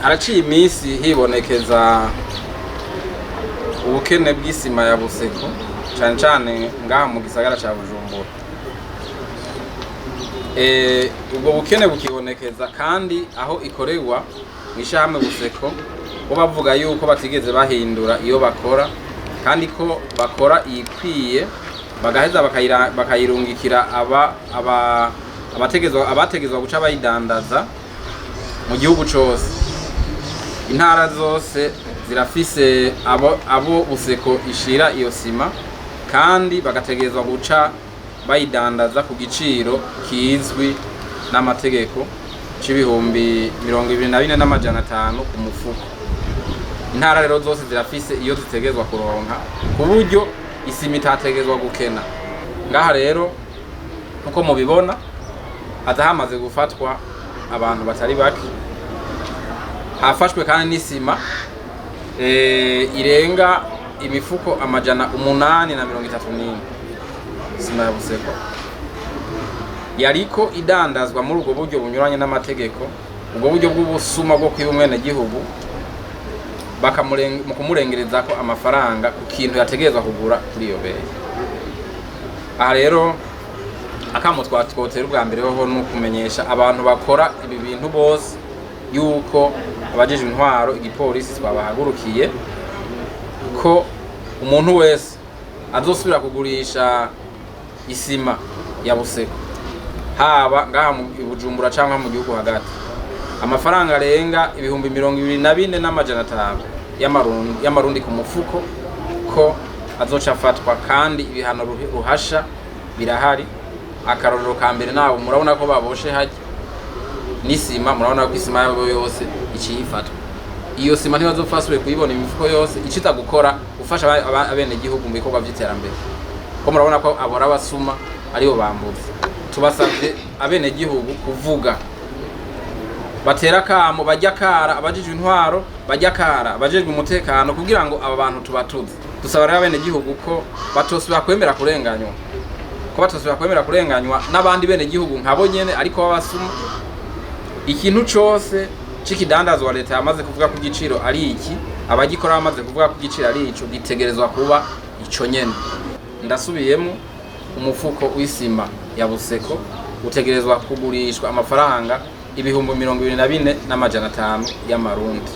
Haraciye iminsi hibonekeza ubukene bw'isima ya Buseko cyane cyane ngaha mu gisagara ca Bujumbura. Ubwo bukene bukibonekeza kandi aho ikorewa mw'ishamwe Buseko bo bavuga yuko batigeze bahindura iyo bakora kandi ko bakora ikwiye bagaheza bakayirungikira abategezwa guca bayidandaza mu gihugu cose. Intara zose zirafise abo Buseko ishira iyo sima kandi bagategezwa guca bayidandaza ku giciro kizwi n'amategeko c'ibihumbi 24,500 ku mufuko. Intara rero zose zirafise iyo zitegezwa kuronka ku buryo isima itategezwa gukena. Ngaha rero uko mubibona hamaze gufatwa abantu batari baki, hafashwe kandi n'isima irenga imifuko 834 isima ya Buseko yariko idandazwa muri ubwo buryo bunyuranye n'amategeko, ubwo buryo bw'ubusuma bwo kwiba umwene gihugu mu kumurengereza ko amafaranga ku kintu yategerezwa kugura kuri iyo beye. Aha rero akamo twatwotera ubwa mbere ho no kumenyesha abantu bakora ibi bintu bose yuko abajeje intwaro igipolisi twabahagurukiye ko umuntu wese azosubira kugurisha isima ya Buseko haba ngaha mu Bujumbura cyangwa mu gihugu hagati amafaranga arenga ibihumbi 24,500 y'amarundi ku mufuko ko azoca afatwa kandi ibihano ruhasha birahari. Akarorero ka mbere nawe murabona ko baboshe haje n'isima, murabona ko isima yabo yose iciyifatwa. Iyo sima ntibazofaswe kuyibona imifuko yose icita gukora ufasha abene gihugu mu bikorwa by'iterambere. Ko murabona ko abora basuma aribo bambuze. Tubasavye abene gihugu kuvuga batera kamo bajya kara abajije intwaro bajya kara abajejwe umutekano kugira ngo aba bantu tubatuze. Dusaba rero abene gihugu ko batosubira kwemera kurenganywa, ko batosubira kwemera kurenganywa n'abandi bene gihugu nkabo nyene ariko babasuma. Ikintu cyose cikidandazwa leta yamaze kuvuga ku giciro ari iki, abagikora bamaze kuvuga ku giciro ari ico, gitegerezwa kuba ico nyene. Ndasubiyemo umufuko w'isima ya Buseko utegerezwa kugurishwa amafaranga ibihumbi 24,500 y'amarundi.